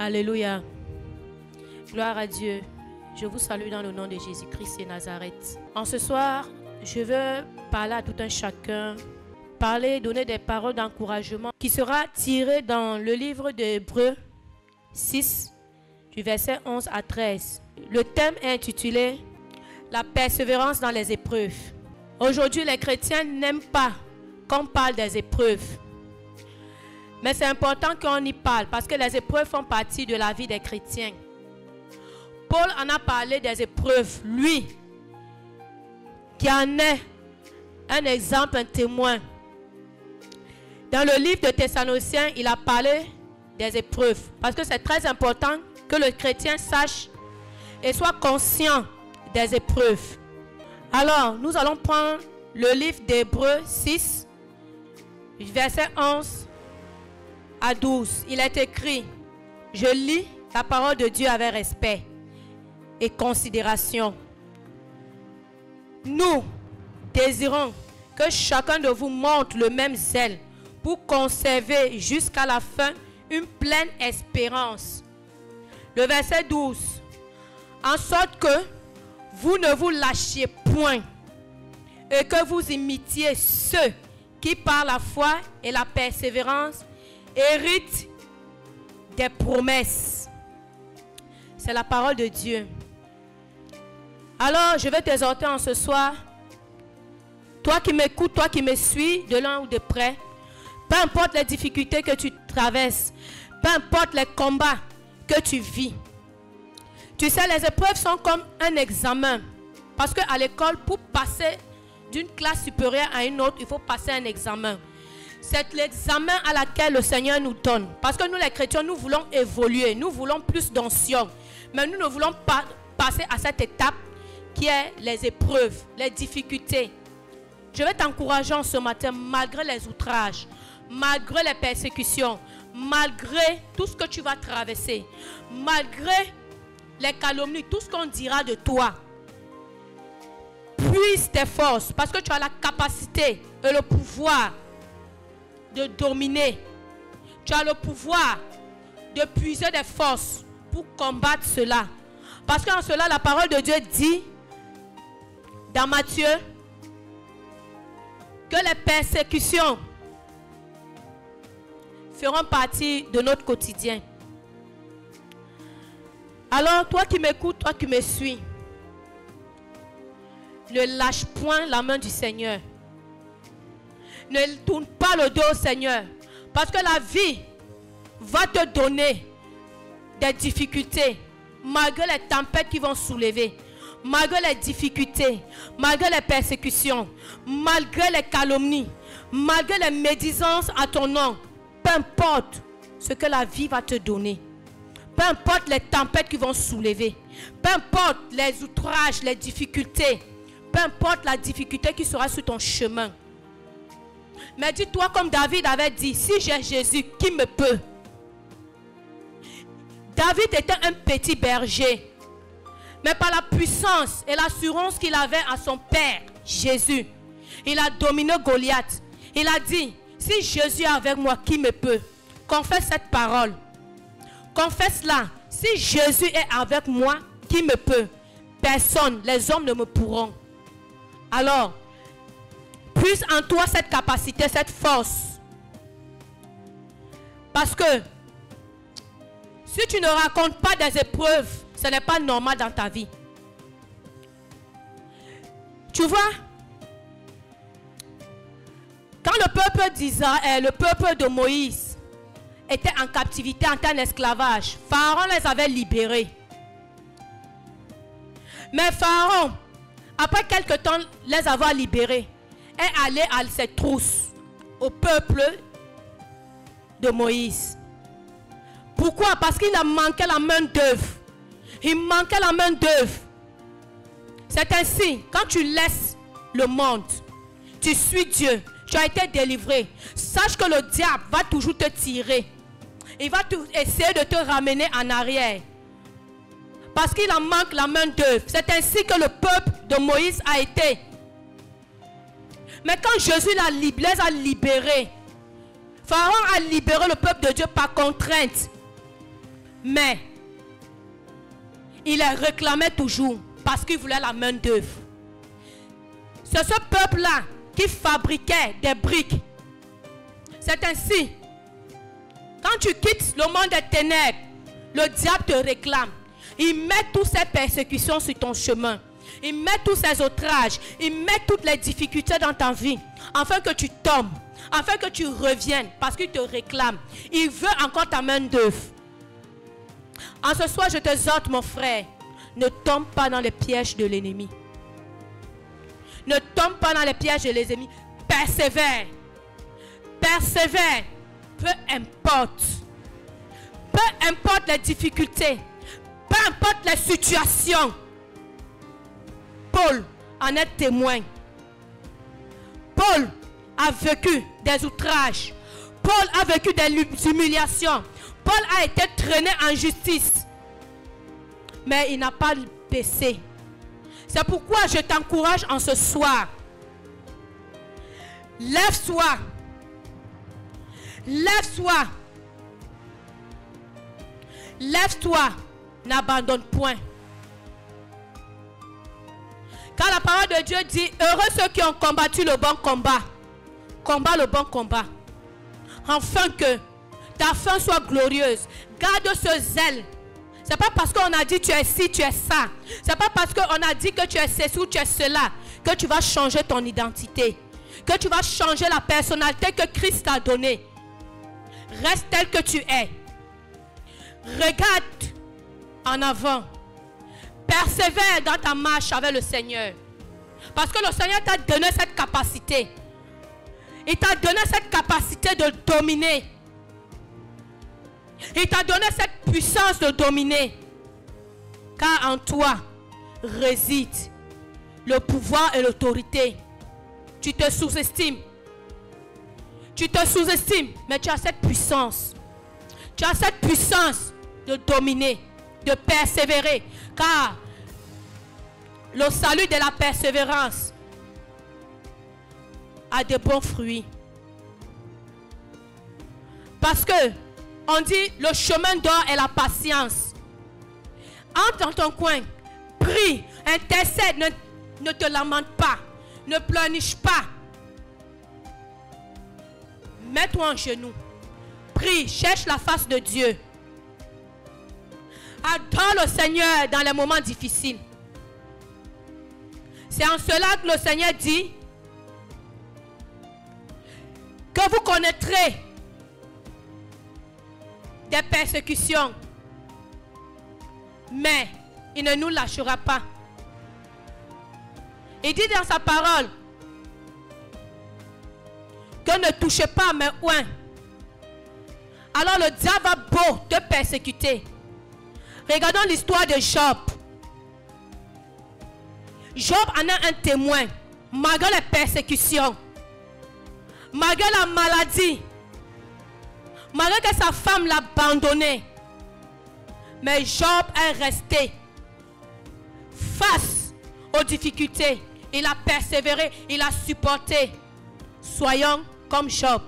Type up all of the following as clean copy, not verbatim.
Alléluia. Gloire à Dieu. Je vous salue dans le nom de Jésus-Christ et Nazareth. En ce soir, je veux parler à tout un chacun, donner des paroles d'encouragement qui sera tiré dans le livre d'Hébreux 6, du verset 11 à 13. Le thème est intitulé « La persévérance dans les épreuves ». Aujourd'hui, les chrétiens n'aiment pas qu'on parle des épreuves. Mais c'est important qu'on y parle parce que les épreuves font partie de la vie des chrétiens. Paul en a parlé des épreuves, lui, qui en est un exemple, un témoin. Dans le livre de Thessaloniciens, il a parlé des épreuves parce que c'est très important que le chrétien sache et soit conscient des épreuves. Alors, nous allons prendre le livre d'Hébreux 6, verset 11 à 12. Il est écrit, je lis la parole de Dieu avec respect et considération. Nous désirons que chacun de vous montre le même zèle pour conserver jusqu'à la fin une pleine espérance. Le verset 12. En sorte que vous ne vous lâchiez point et que vous imitiez ceux qui par la foi et la persévérance héritent des promesses. C'est la parole de Dieu. Alors, je vais t'exhorter en ce soir, toi qui m'écoutes, toi qui me suis de loin ou de près, peu importe les difficultés que tu traverses, peu importe les combats que tu vis. Tu sais, les épreuves sont comme un examen. Parce qu'à l'école, pour passer d'une classe supérieure à une autre, il faut passer un examen. C'est l'examen à laquelle le Seigneur nous donne. Parce que nous, les chrétiens, nous voulons évoluer. Nous voulons plus d'onction. Mais nous ne voulons pas passer à cette étape qui est les épreuves, les difficultés. Je vais t'encourager en ce matin, malgré les outrages, malgré les persécutions, malgré tout ce que tu vas traverser, malgré les calomnies, tout ce qu'on dira de toi. Puise tes forces parce que tu as la capacité et le pouvoir de dominer. Tu as le pouvoir de puiser des forces pour combattre cela. Parce qu'en cela, la parole de Dieu dit dans Matthieu que les persécutions feront partie de notre quotidien. Alors, toi qui m'écoutes, toi qui me suis, ne lâche point la main du Seigneur. Ne tourne pas le dos au Seigneur. Parce que la vie va te donner des difficultés. Malgré les tempêtes qui vont soulever. Malgré les difficultés. Malgré les persécutions. Malgré les calomnies. Malgré les médisances à ton nom. Peu importe ce que la vie va te donner. Peu importe les tempêtes qui vont soulever. Peu importe les outrages, les difficultés. Peu importe la difficulté qui sera sur ton chemin. Mais dis-toi comme David avait dit, si j'ai Jésus, qui me peut? David était un petit berger. Mais par la puissance et l'assurance qu'il avait à son père, Jésus, il a dominé Goliath. Il a dit, si Jésus est avec moi, qui me peut? Confesse cette parole. Confesse-la. Si Jésus est avec moi, qui me peut? Personne, les hommes ne me pourront. Alors, puise en toi cette capacité, cette force. Parce que si tu ne racontes pas des épreuves, ce n'est pas normal dans ta vie. Tu vois, quand le peuple d'Israël, le peuple de Moïse était en captivité, en esclavage, Pharaon les avait libérés. Mais Pharaon, après quelque temps les avoir libérés, est allé à ses trousses au peuple de Moïse. Pourquoi? Parce qu'il a manqué la main d'œuvre. Il manquait la main d'œuvre. C'est ainsi, quand tu laisses le monde, tu suis Dieu, tu as été délivré. Sache que le diable va toujours te tirer. Il va essayer de te ramener en arrière. Parce qu'il en manque la main d'œuvre. C'est ainsi que le peuple de Moïse a été. Mais quand Jésus les a libérés, Pharaon a libéré le peuple de Dieu par contrainte. Mais il les réclamait toujours parce qu'il voulait la main d'œuvre. C'est ce peuple-là qui fabriquait des briques. C'est ainsi. Quand tu quittes le monde des ténèbres, le diable te réclame. Il met toutes ces persécutions sur ton chemin. Il met tous ces outrages. Il met toutes les difficultés dans ta vie. Afin que tu tombes. Afin que tu reviennes. Parce qu'il te réclame. Il veut encore ta main d'œuvre. En ce soir, je t'exhorte, mon frère. Ne tombe pas dans les pièges de l'ennemi. Ne tombe pas dans les pièges de l'ennemi. Persévère. Persévère. Peu importe. Peu importe les difficultés. Peu importe les situations. Paul en est témoin. Paul a vécu des outrages. Paul a vécu des humiliations. Paul a été traîné en justice. Mais il n'a pas baissé. C'est pourquoi je t'encourage en ce soir. Lève-toi. Lève-toi. Lève-toi. N'abandonne point. Car la parole de Dieu dit, heureux ceux qui ont combattu le bon combat. Combat le bon combat. Afin que ta fin soit glorieuse. Garde ce zèle. Ce n'est pas parce qu'on a dit tu es ci, tu es ça. Ce n'est pas parce qu'on a dit que tu es ceci ou tu es cela que tu vas changer ton identité. Que tu vas changer la personnalité que Christ t'a donnée. Reste tel que tu es. Regarde en avant. Persévère dans ta marche avec le Seigneur. Parce que le Seigneur t'a donné cette capacité. Il t'a donné cette capacité de dominer. Il t'a donné cette puissance de dominer. Car en toi réside le pouvoir et l'autorité. Tu te sous-estimes. Tu te sous-estimes, mais tu as cette puissance. Tu as cette puissance de dominer, de persévérer. Car le salut de la persévérance a de bons fruits. Parce que on dit le chemin d'or est la patience. Entre dans ton coin, prie, intercède, ne te lamente pas, ne pleurniche pas. Mets-toi en genoux, prie, cherche la face de Dieu. Adore le Seigneur dans les moments difficiles. C'est en cela que le Seigneur dit que vous connaîtrez des persécutions, mais il ne nous lâchera pas. Il dit dans sa parole que ne touchez pas à mes oins. Alors le diable va beau te persécuter. Regardons l'histoire de Job. Job en est un témoin. Malgré les persécutions, malgré la maladie, malgré que sa femme l'a abandonné, mais Job est resté face aux difficultés. Il a persévéré, il a supporté. Soyons comme Job.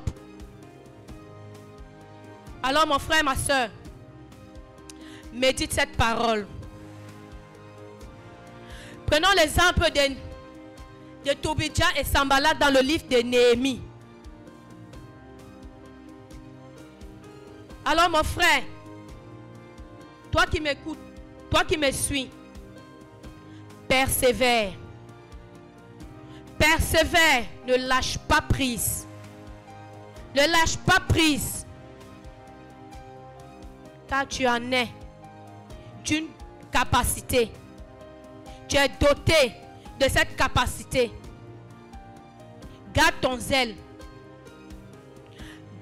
Alors mon frère, ma soeur, médite cette parole. Prenons l'exemple de Tobidja et Sanballat dans le livre de Néhémie. Alors mon frère, toi qui m'écoutes, toi qui me suis, persévère. Persévère, ne lâche pas prise. Ne lâche pas prise. Car tu en es d'une capacité. Tu es doté de cette capacité. Garde ton zèle.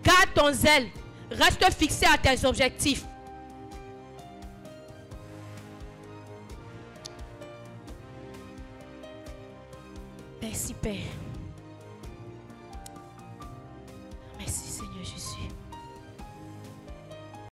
Garde ton zèle. Reste fixé à tes objectifs. Merci Père.